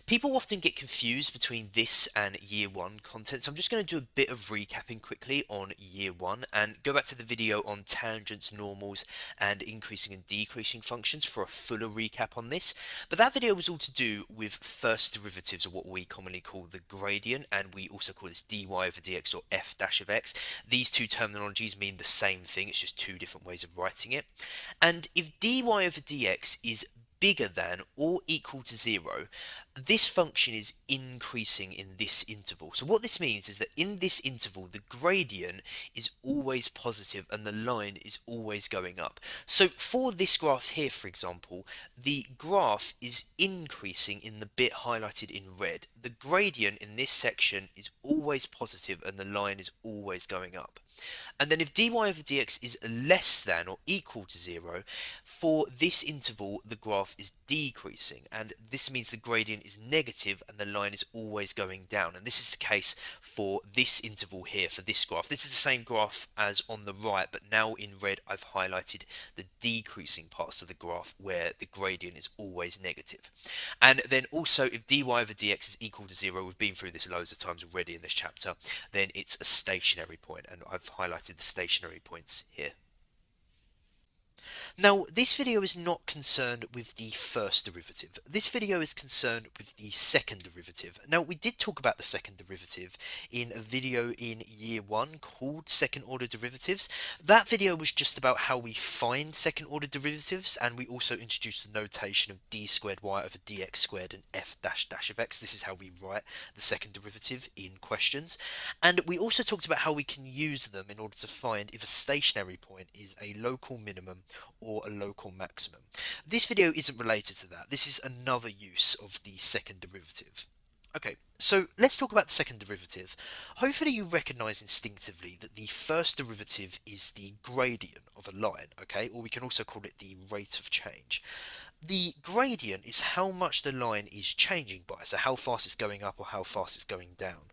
People often get confused between this and year one content, so I'm just going to do a bit of recapping quickly on year one and go back to the video on tangents, normals, and increasing and decreasing functions for a fuller recap on this. But that video was all to do with first derivatives, or what we commonly call the gradient, and we also call this dy over dx or f dash of x. These two terminologies mean the same thing, it's just two different ways of writing it. And if dy over dx is bigger than or equal to 0, this function is increasing in this interval. So what this means is that in this interval, the gradient is always positive and the line is always going up. So for this graph here, for example, the graph is increasing in the bit highlighted in red. The gradient in this section is always positive and the line is always going up. And then if dy over dx is less than or equal to 0, for this interval the graph is decreasing, and this means the gradient is negative and the line is always going down. And this is the case for this interval here, for this graph. This is the same graph as on the right, but now in red I've highlighted the decreasing parts of the graph where the gradient is always negative. And then also if dy over dx is equal to 0, we've been through this loads of times already in this chapter, then it's a stationary point, and I've highlighted the stationary points here. Now, this video is not concerned with the first derivative. This video is concerned with the second derivative. Now, we did talk about the second derivative in a video in year one called second order derivatives. That video was just about how we find second order derivatives, and we also introduced the notation of d squared y over dx squared and f dash dash of x. This is how we write the second derivative in questions. And we also talked about how we can use them in order to find if a stationary point is a local minimum or a local maximum. This video isn't related to that. This is another use of the second derivative. Okay, so let's talk about the second derivative. Hopefully you recognise instinctively that the first derivative is the gradient of a line, okay, or we can also call it the rate of change. The gradient is how much the line is changing by, so how fast it's going up or how fast it's going down.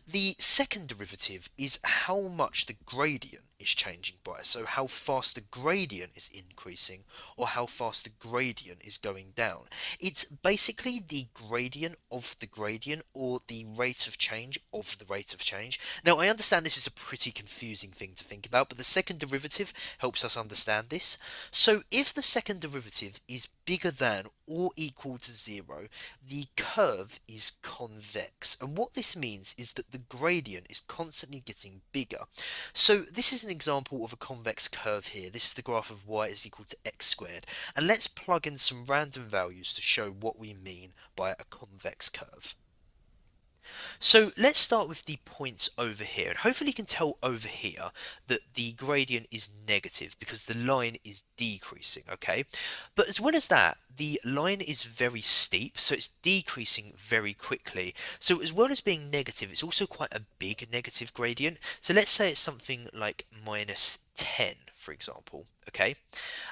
The second derivative is how much the gradient is changing by, so how fast the gradient is increasing or how fast the gradient is going down. It's basically the gradient of the gradient, or the rate of change of the rate of change. Now, I understand this is a pretty confusing thing to think about, but the second derivative helps us understand this. So if the second derivative is bigger than or equal to 0, the curve is convex. And what this means is that the gradient is constantly getting bigger. So this is an example of a convex curve here. This is the graph of y is equal to x squared. And let's plug in some random values to show what we mean by a convex curve. So let's start with the points over here, and hopefully you can tell over here that the gradient is negative because the line is decreasing, okay? But as well as that, the line is very steep, so it's decreasing very quickly. So as well as being negative, it's also quite a big negative gradient. So let's say it's something like -10, for example, okay?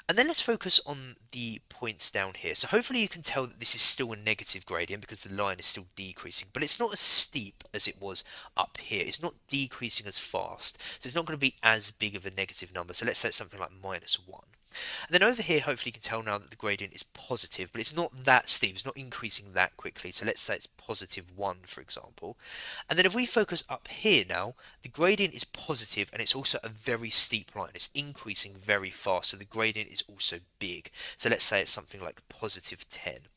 And then let's focus on the points down here. So hopefully you can tell that this is still a negative gradient because the line is still decreasing, but it's not as steep as it was up here. It's not decreasing as fast, so it's not going to be as big of a negative number. So let's say it's something like -1. And then over here, hopefully you can tell now that the gradient is positive, but it's not that steep, it's not increasing that quickly. So let's say it's +1, for example. And then if we focus up here now, the gradient is positive and it's also a very steep line. It's increasing very fast, so the gradient is also big. So let's say it's something like +10.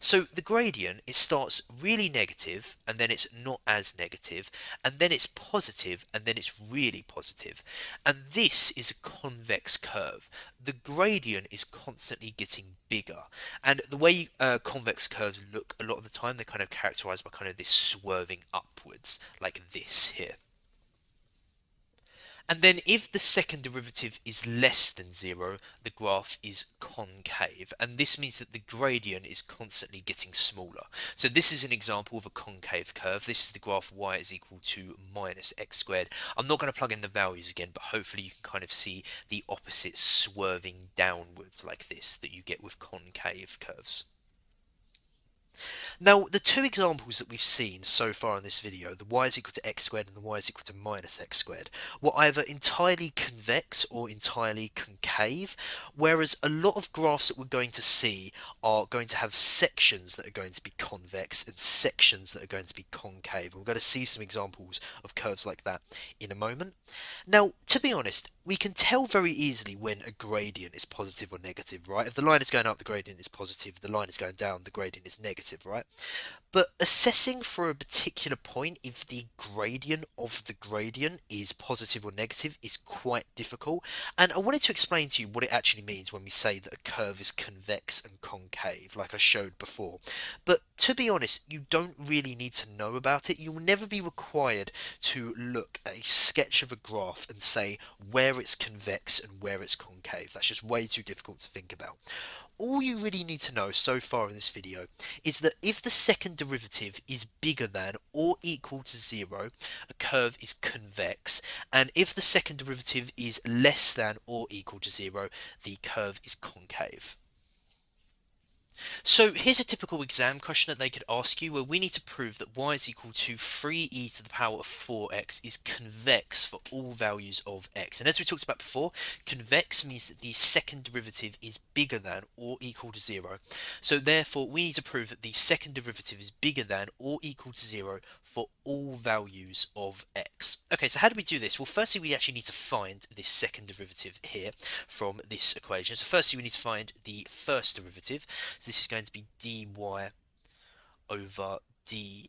So the gradient, it starts really negative, and then it's not as negative, and then it's positive, and then it's really positive. And this is a convex curve. The gradient is constantly getting bigger, and the way convex curves look a lot of the time, they're kind of characterized by kind of this swerving upwards, like this here. And then if the second derivative is less than 0, the graph is concave, and this means that the gradient is constantly getting smaller. So this is an example of a concave curve. This is the graph y is equal to -x squared. I'm not going to plug in the values again, but hopefully you can kind of see the opposite swerving downwards like this that you get with concave curves. Now, the two examples that we've seen so far in this video, the y is equal to x squared and the y is equal to minus x squared, were either entirely convex or entirely concave, whereas a lot of graphs that we're going to see are going to have sections that are going to be convex and sections that are going to be concave. We're going to see some examples of curves like that in a moment. Now, to be honest, we can tell very easily when a gradient is positive or negative, right? If the line is going up, the gradient is positive. If the line is going down, the gradient is negative, right? But assessing for a particular point if the gradient of the gradient is positive or negative is quite difficult. And I wanted to explain to you what it actually means when we say that a curve is convex and concave, like I showed before. But to be honest, you don't really need to know about it. You will never be required to look at a sketch of a graph and say where it's convex and where it's concave. That's just way too difficult to think about. All you really need to know so far in this video is that if the second derivative is bigger than or equal to 0, a curve is convex, and if the second derivative is less than or equal to 0, the curve is concave. So here's a typical exam question that they could ask you where we need to prove that y is equal to 3e to the power of 4x is convex for all values of x. And as we talked about before, convex means that the second derivative is bigger than or equal to 0. So therefore we need to prove that the second derivative is bigger than or equal to 0 for all values of x. Okay, so how do we do this? Well, firstly we actually need to find this second derivative here from this equation. So firstly we need to find the first derivative. So this is going to be dy over dx.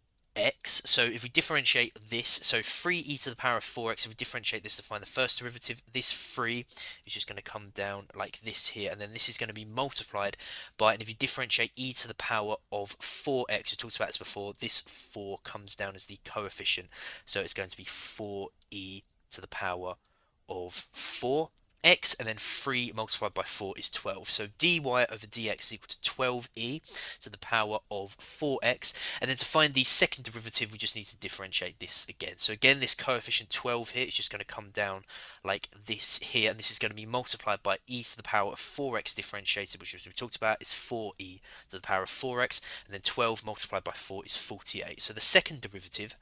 So if we differentiate this, so 3e to the power of 4x, if we differentiate this to find the first derivative, this 3 is just going to come down like this here, and then this is going to be multiplied by, and if you differentiate e to the power of 4x, we talked about this before, this 4 comes down as the coefficient, so it's going to be 4e to the power of 4. X, and then 3 multiplied by 4 is 12. So dy over dx is equal to 12e to the power of 4x. And then to find the second derivative, we just need to differentiate this again. So again, this coefficient 12 here is just going to come down like this here. And this is going to be multiplied by e to the power of 4x differentiated, which as we talked about is 4e to the power of 4x. And then 12 multiplied by 4 is 48. So the second derivative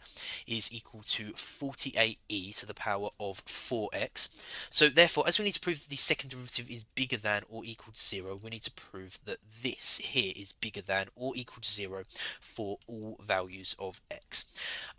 is equal to 48e to the power of 4x. So therefore, as we need to prove that the second derivative is bigger than or equal to 0, we need to prove that this here is bigger than or equal to 0 for all values of x.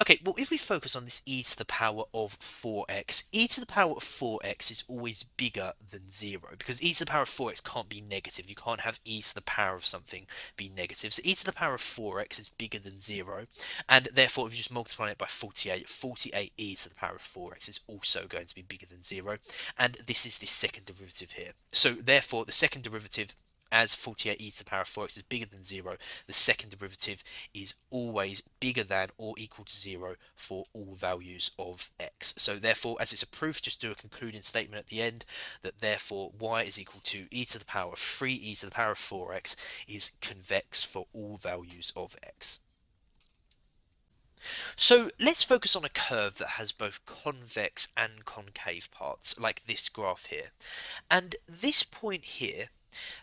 Okay, well if we focus on this e to the power of 4x, e to the power of 4x is always bigger than 0, because e to the power of 4x can't be negative. You can't have e to the power of something be negative. So e to the power of 4x is bigger than 0, and therefore if you just multiply it by 48, 48e to the power of 4x is also going to be bigger than 0, and this is the second derivative here. So therefore the second derivative, as 48e to the power of 4x is bigger than 0, the second derivative is always bigger than or equal to 0 for all values of x. So therefore, as it's a proof, just do a concluding statement at the end that therefore y is equal to e to the power of 3e to the power of 4x is convex for all values of x. So let's focus on a curve that has both convex and concave parts, like this graph here. And this point here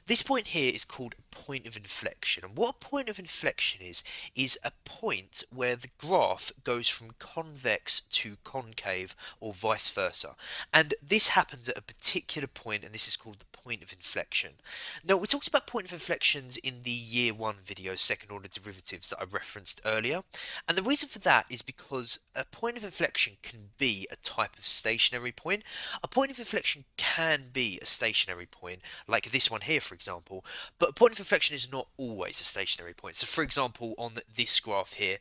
is called a point of inflection. And what a point of inflection is a point where the graph goes from convex to concave or vice versa. And this happens at a particular point, and this is called the point of inflection. Now, we talked about point of inflections in the year 1 video, second order derivatives, that I referenced earlier. And the reason for that is because a point of inflection can be a type of stationary point. A point of inflection can be a stationary point, like this one here, for example, but a point of inflection is not always a stationary point. So for example, on this graph here,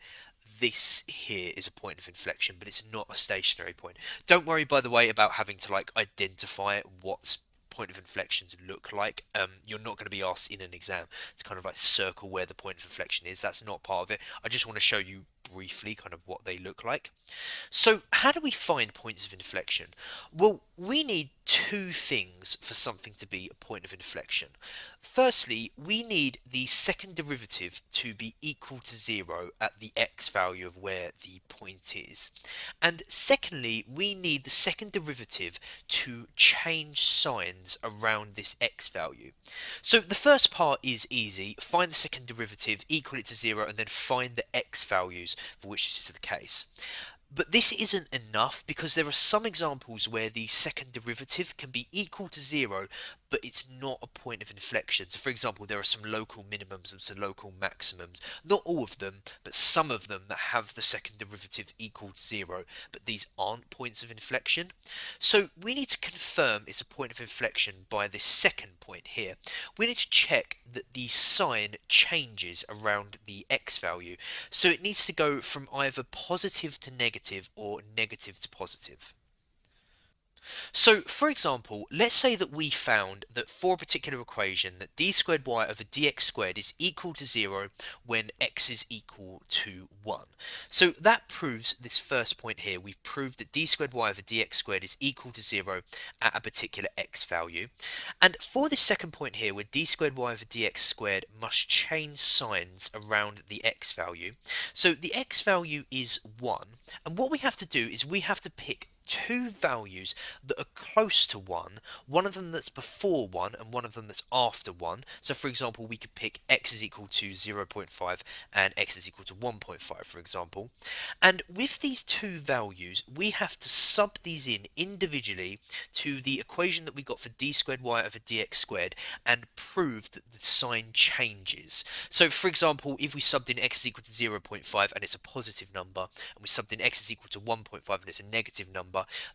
this here is a point of inflection, but it's not a stationary point. Don't worry, by the way, about having to like identify what point of inflections look like. You're not going to be asked in an exam to kind of like circle where the point of inflection is. That's not part of it. I just want to show you briefly kind of what they look like. So how do we find points of inflection? Well, we need two things for something to be a point of inflection. Firstly, we need the second derivative to be equal to 0 at the x value of where the point is. And secondly, we need the second derivative to change signs around this x value. So the first part is easy. Find the second derivative, equal it to 0, and then find the x values for which this is the case. But this isn't enough because there are some examples where the second derivative can be equal to 0, but it's not a point of inflection. So for example, there are some local minimums and some local maximums. Not all of them, but some of them that have the second derivative equal to 0, but these aren't points of inflection. So we need to confirm it's a point of inflection by this second point here. We need to check that the sign changes around the x value. So it needs to go from either positive to negative or negative to positive. So, for example, let's say that we found that for a particular equation that d squared y over dx squared is equal to 0 when x is equal to 1. So that proves this first point here. We've proved that d squared y over dx squared is equal to 0 at a particular x value. And for this second point here, where d squared y over dx squared must change signs around the x value. So the x value is 1, and what we have to do is we have to pick two values that are close to 1 of them that's before 1 and one of them that's after 1. So for example, we could pick x is equal to 0.5 and x is equal to 1.5, for example. And with these two values, we have to sub these in individually to the equation that we got for d squared y over dx squared and prove that the sign changes. So for example, if we subbed in x is equal to 0.5 and it's a positive number, and we subbed in x is equal to 1.5 and it's a negative number,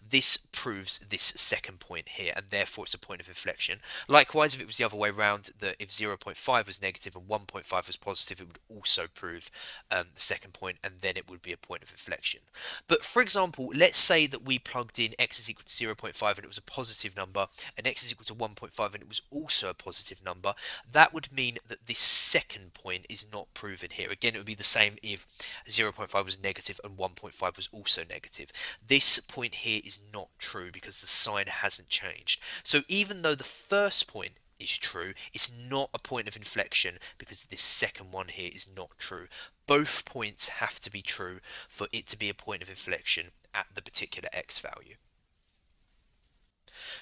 this proves this second point here, and therefore it's a point of inflection. Likewise, if it was the other way around, that if 0.5 was negative and 1.5 was positive, it would also prove the second point, and then it would be a point of inflection. But for example, let's say that we plugged in x is equal to 0.5 and it was a positive number, and x is equal to 1.5 and it was also a positive number. That would mean that this second point is not proven here. Again, it would be the same if 0.5 was negative and 1.5 was also negative. This point here is not true because the sign hasn't changed. So even though the first point is true, it's not a point of inflection because this second one here is not true. Both points have to be true for it to be a point of inflection at the particular x value.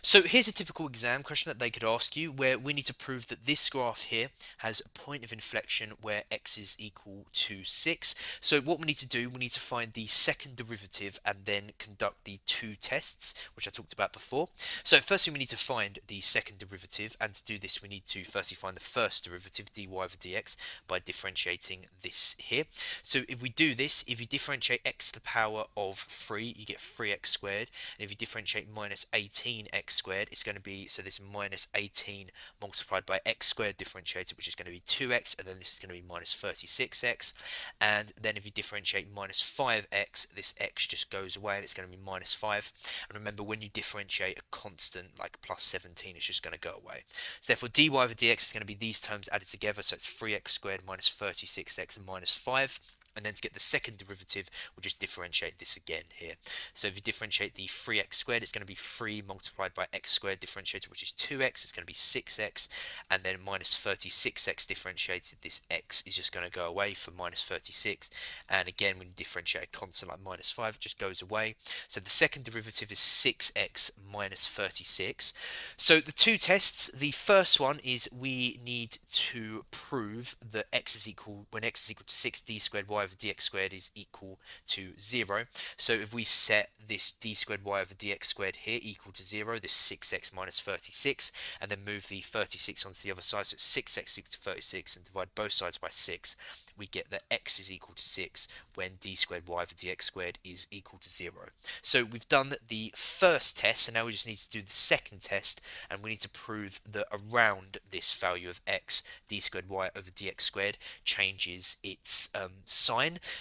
So here's a typical exam question that they could ask you, where we need to prove that this graph here has a point of inflection where x is equal to 6. So what we need to do, we need to find the second derivative and then conduct the two tests, which I talked about before. So firstly, we need to find the second derivative, and to do this we need to firstly find the first derivative, dy over dx, by differentiating this here. So if we do this, if you differentiate x to the power of 3, you get 3x squared, and if you differentiate minus 18x squared, it's going to be, so this minus 18 multiplied by x squared differentiated, which is going to be 2x, and then this is going to be minus 36x, and then if you differentiate minus 5x, this x just goes away and it's going to be minus 5. And remember, when you differentiate a constant like plus 17, it's just going to go away. So therefore dy over dx is going to be these terms added together, so it's 3x squared minus 36x and minus 5. And then to get the second derivative, we'll just differentiate this again here. So if you differentiate the 3x squared, it's going to be 3 multiplied by x squared differentiated, which is 2x. It's going to be 6x. And then minus 36x differentiated, this x is just going to go away for minus 36. And again, when you differentiate a constant like minus 5, it just goes away. So the second derivative is 6x minus 36. So the two tests, the first one is we need to prove that x is equal, when x is equal to 6, d squared y over dx squared is equal to 0. So if we set this d squared y over dx squared here equal to 0, this 6x minus 36, and then move the 36 onto the other side, so it's 6x equal to 36, and divide both sides by 6, we get that x is equal to 6 when d squared y over dx squared is equal to 0. So we've done the first test, and now we just need to do the second test, and we need to prove that around this value of x, d squared y over dx squared changes its sign.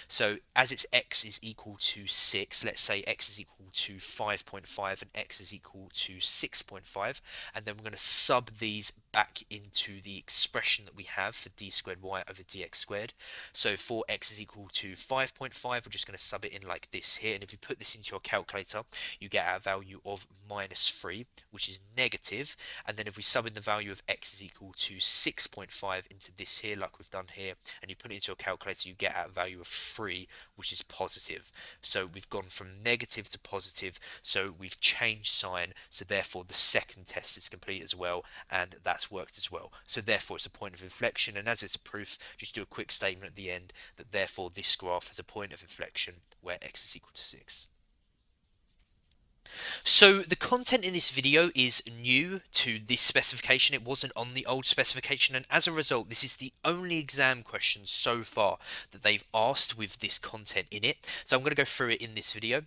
So as its x is equal to 6, let's say x is equal to 5.5 and x is equal to 6.5, and then we're going to sub these back into the expression that we have for d squared y over dx squared. So for x is equal to 5.5, we're just going to sub it in like this here, and if you put this into your calculator, you get a value of -3, which is negative. And then if we sub in the value of x is equal to 6.5 into this here, like we've done here, and you put it into your calculator, you get a value of 3, which is positive. So we've gone from negative to positive, so we've changed sign, so therefore the second test is complete as well, and that's worked as well. So therefore it's a point of inflection, and as it's a proof, just do a quick statement at the end that therefore this graph has a point of inflection where x is equal to 6. So the content in this video is new to this specification. It wasn't on the old specification, and as a result, this is the only exam question so far that they've asked with this content in it. So I'm going to go through it in this video.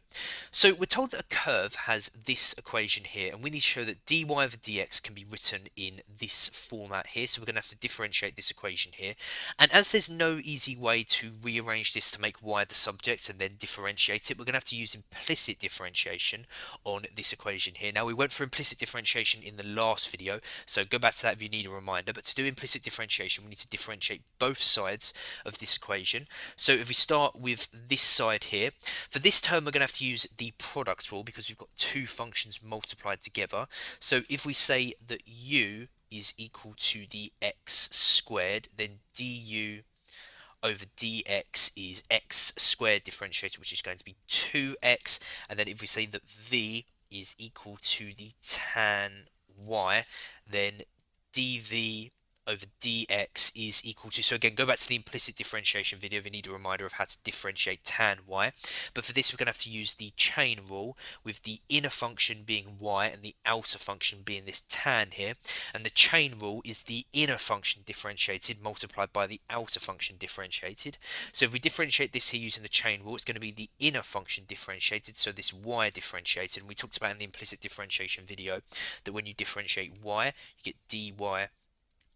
So we're told that a curve has this equation here, and we need to show that dy over dx can be written in this format here. So we're going to have to differentiate this equation here. And as there's no easy way to rearrange this to make y the subject and then differentiate it, we're going to have to use implicit differentiation on this equation here. Now, we went for implicit differentiation in the last video, so go back to that if you need a reminder. But to do implicit differentiation, we need to differentiate both sides of this equation. So if we start with this side here, for this term we're going to have to use the product rule because we've got two functions multiplied together. So if we say that u is equal to the x squared, then du over dx is x squared differentiated, which is going to be 2x, and then if we say that v is equal to the tan y, then dv over dx is equal to, so again, go back to the implicit differentiation video if you need a reminder of how to differentiate tan y. But for this, we're going to have to use the chain rule, with the inner function being y and the outer function being this tan here. And the chain rule is the inner function differentiated multiplied by the outer function differentiated. So if we differentiate this here using the chain rule, it's going to be the inner function differentiated, so this y differentiated. And we talked about in the implicit differentiation video that when you differentiate y, you get dy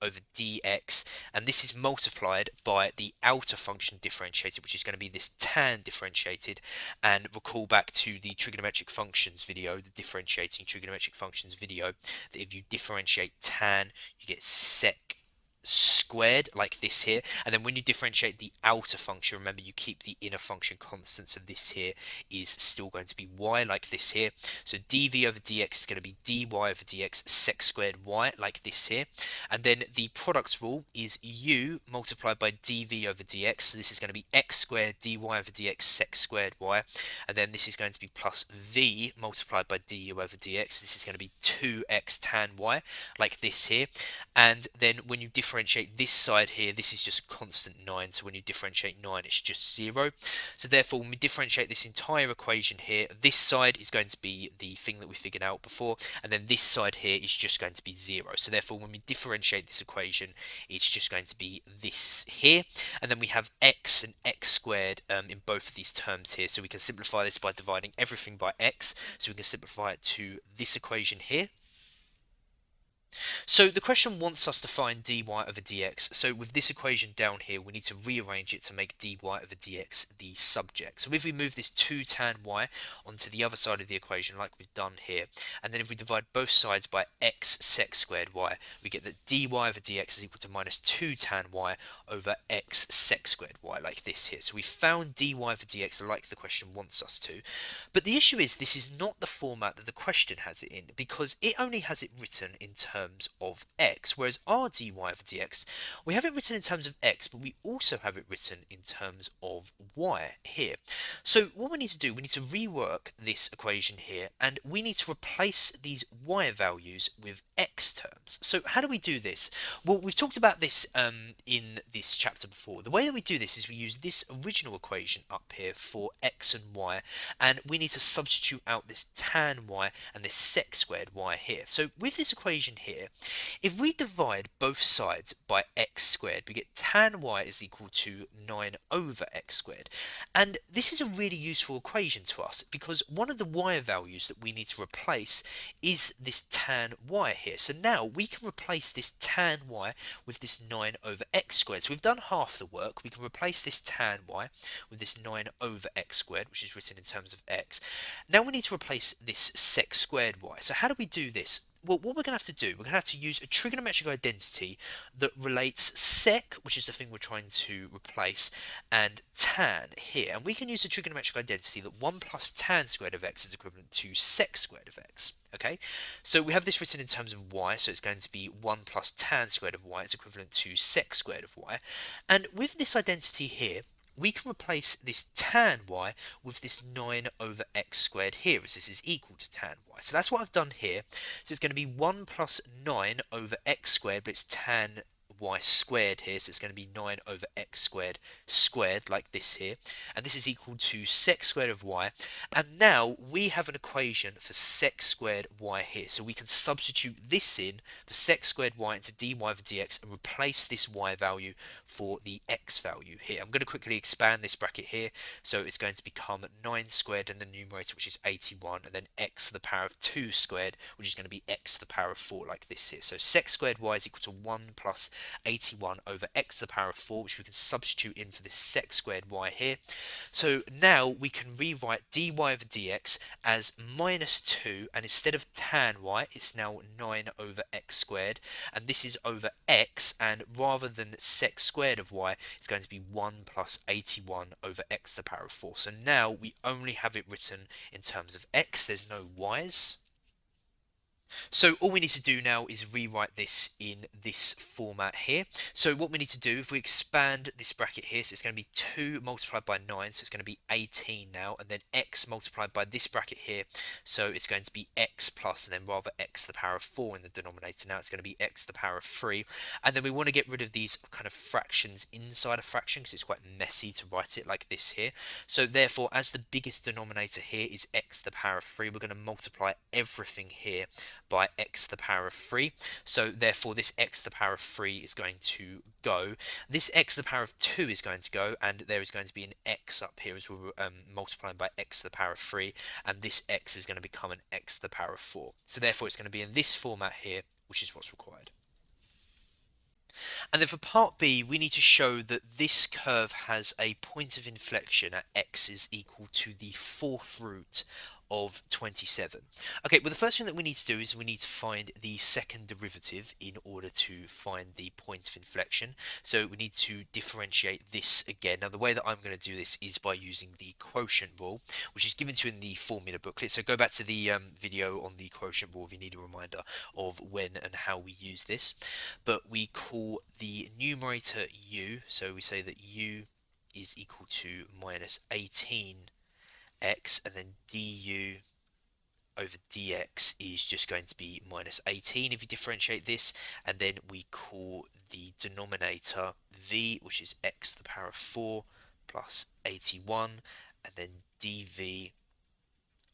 over dx, and this is multiplied by the outer function differentiated, which is going to be this tan differentiated. And recall back to the trigonometric functions video, the differentiating trigonometric functions video, that if you differentiate tan, you get sec squared like this here. And then when you differentiate the outer function, remember you keep the inner function constant, so this here is still going to be y like this here. So dv over dx is going to be dy over dx sec squared y like this here. And then the product rule is u multiplied by dv over dx, so this is going to be x squared dy over dx sec squared y. And then this is going to be plus v multiplied by du over dx, this is going to be 2x tan y like this here. And then when you differentiate this side here, this is just a constant 9, so when you differentiate 9 it's just 0. So therefore when we differentiate this entire equation here, this side is going to be the thing that we figured out before, and then this side here is just going to be 0. So therefore when we differentiate this equation, it's just going to be this here. And then we have x and x squared in both of these terms here, so we can simplify this by dividing everything by x. So we can simplify it to this equation here. So the question wants us to find dy over dx. So with this equation down here, we need to rearrange it to make dy over dx the subject. So if we move this 2 tan y onto the other side of the equation like we've done here, and then if we divide both sides by x sec squared y, we get that dy over dx is equal to minus 2 tan y over x sec squared y like this here. So we found dy over dx like the question wants us to. But the issue is this is not the format that the question has it in, because it only has it written in terms of x, whereas our dy over dx, we have it written in terms of x, but we also have it written in terms of y here. So what we need to do, we need to rework this equation here, and we need to replace these y values with x terms. So how do we do this? Well, we've talked about this in this chapter before. The way that we do this is we use this original equation up here for x and y, and we need to substitute out this tan y and this sec squared y here. So with this equation here, if we divide both sides by x squared, we get tan y is equal to 9 over x squared. And this is a really useful equation to us, because one of the y values that we need to replace is this tan y here. So now we can replace this tan y with this 9 over x squared. So we've done half the work. We can replace this tan y with this 9 over x squared, which is written in terms of x. Now we need to replace this sec squared y. So how do we do this? well, what we're going to have to do, we're going to have to use a trigonometric identity that relates sec, which is the thing we're trying to replace, and tan here. And we can use a trigonometric identity that 1 plus tan squared of x is equivalent to sec squared of x. Okay, so we have this written in terms of y, so it's going to be 1 plus tan squared of y is equivalent to sec squared of y. And with this identity here, we can replace this tan y with this 9 over x squared here, as this is equal to tan y. So that's what I've done here. So it's going to be 1 plus 9 over x squared, but it's tan y squared here, so it's going to be 9 over x squared squared, like this here, and this is equal to sec squared of y. And now we have an equation for sec squared y here, so we can substitute this in the sec squared y into dy over dx and replace this y value for the x value here. I'm going to quickly expand this bracket here, so it's going to become 9 squared in the numerator, which is 81, and then x to the power of 2 squared, which is going to be x to the power of 4, like this here. So sec squared y is equal to 1 plus 81 over x to the power of 4, which we can substitute in for this sec squared y here. So now we can rewrite dy over dx as minus 2, and instead of tan y, it's now 9 over x squared, and this is over x, and rather than sec squared of y, it's going to be 1 plus 81 over x to the power of 4. So now we only have it written in terms of x, there's no y's. So all we need to do now is rewrite this in this format here. So what we need to do, if we expand this bracket here, so it's going to be 2 multiplied by 9, so it's going to be 18 now, and then x multiplied by this bracket here, so it's going to be x plus, and then rather x to the power of 4 in the denominator. Now it's going to be x to the power of 3, and then we want to get rid of these kind of fractions inside a fraction because it's quite messy to write it like this here. So therefore, as the biggest denominator here is x to the power of 3, we're going to multiply everything here by x to the power of 3. So therefore this x to the power of 3 is going to go. This x to the power of 2 is going to go, and there is going to be an x up here as we're multiplying by x to the power of 3, and this x is going to become an x to the power of 4. So therefore it's going to be in this format here, which is what's required. And then for part B, we need to show that this curve has a point of inflection at x is equal to the fourth root of 27. Okay, well the first thing that we need to do is we need to find the second derivative in order to find the point of inflection. So we need to differentiate this again. Now the way that I'm going to do this is by using the quotient rule, which is given to you in the formula booklet. So go back to the video on the quotient rule if you need a reminder of when and how we use this. But we call the numerator u, so we say that u is equal to minus 18 x, and then du over dx is just going to be minus 18 if you differentiate this, and then we call the denominator v, which is x to the power of 4 plus 81, and then dv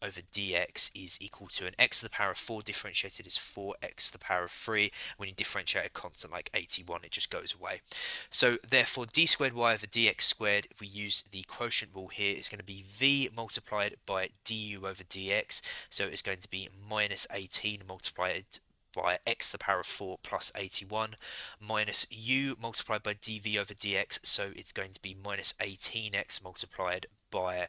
over dx is equal to an x to the power of 4 differentiated is 4x to the power of 3. When you differentiate a constant like 81, it just goes away. So therefore d squared y over dx squared, if we use the quotient rule here, it's going to be v multiplied by du over dx, so it's going to be minus 18 multiplied by x to the power of 4 plus 81 minus u multiplied by dv over dx, so it's going to be minus 18x multiplied by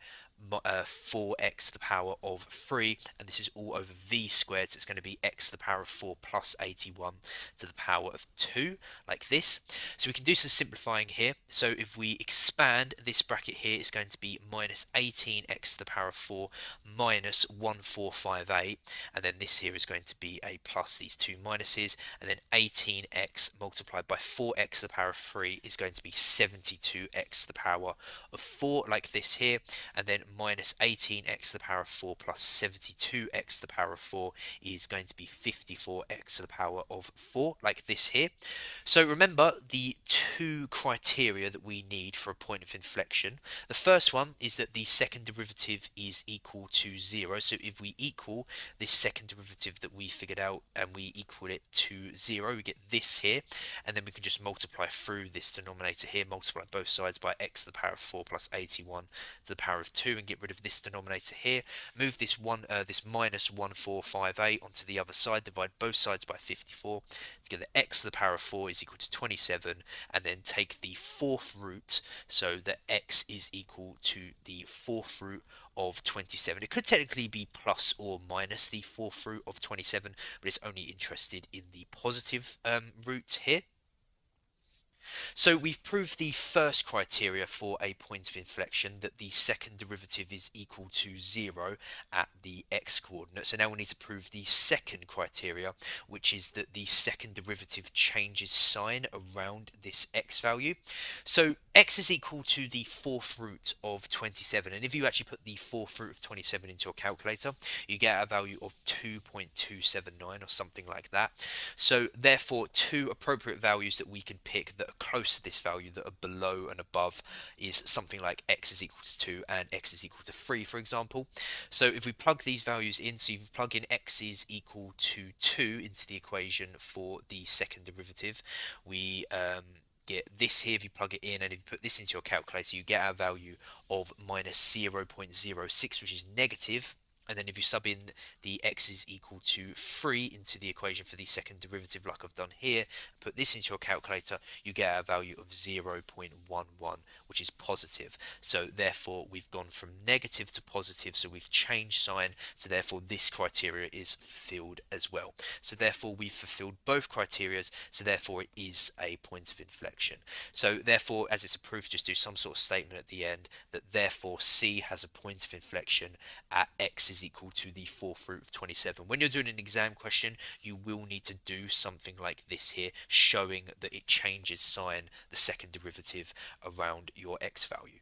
4x to the power of 3, and this is all over v squared, so it's going to be x to the power of 4 plus 81 to the power of 2, like this. So we can do some simplifying here. So if we expand this bracket here, it's going to be minus 18x to the power of 4 minus 1458, and then this here is going to be a plus these two minuses, and then 18x multiplied by 4x to the power of 3 is going to be 72x to the power of 4, like this here, and then minus 18x to the power of 4 plus 72x to the power of 4 is going to be 54x to the power of 4, like this here. So remember the two criteria that we need for a point of inflection. The first one is that the second derivative is equal to 0. So if we equal this second derivative that we figured out and we equal it to 0, we get this here, and then we can just multiply through this denominator here, multiply both sides by x to the power of 4 plus 81 to the power of 2, and get rid of this denominator here. Move this this minus 1458 onto the other side. Divide both sides by 54 to get the x to the power of 4 is equal to 27, and then take the fourth root, so that x is equal to the fourth root of 27. It could technically be plus or minus the fourth root of 27, but it's only interested in the positive root here. So we've proved the first criteria for a point of inflection, that the second derivative is equal to 0 at the x coordinate. So now we need to prove the second criteria, which is that the second derivative changes sign around this x value. So x is equal to the fourth root of 27, and if you actually put the fourth root of 27 into a calculator, you get a value of 2.279 or something like that. So therefore, two appropriate values that we can pick that are close to this value, that are below and above, is something like x is equal to 2 and x is equal to 3, for example. So if we plug these values in, so if you plug in x is equal to 2 into the equation for the second derivative, we get this here. If you plug it in and if you put this into your calculator, you get our value of minus 0.06, which is negative. And then if you sub in the x is equal to 3 into the equation for the second derivative, like I've done here, put this into your calculator, you get a value of 0.11, which is positive. So therefore we've gone from negative to positive, so we've changed sign, so therefore this criteria is fulfilled as well. So therefore we've fulfilled both criteria, so therefore it is a point of inflection. So therefore, as it's a proof, just do some sort of statement at the end that therefore C has a point of inflection at x is equal to the fourth root of 27. When you're doing an exam question, you will need to do something like this here, showing that it changes sign, the second derivative, around your x value.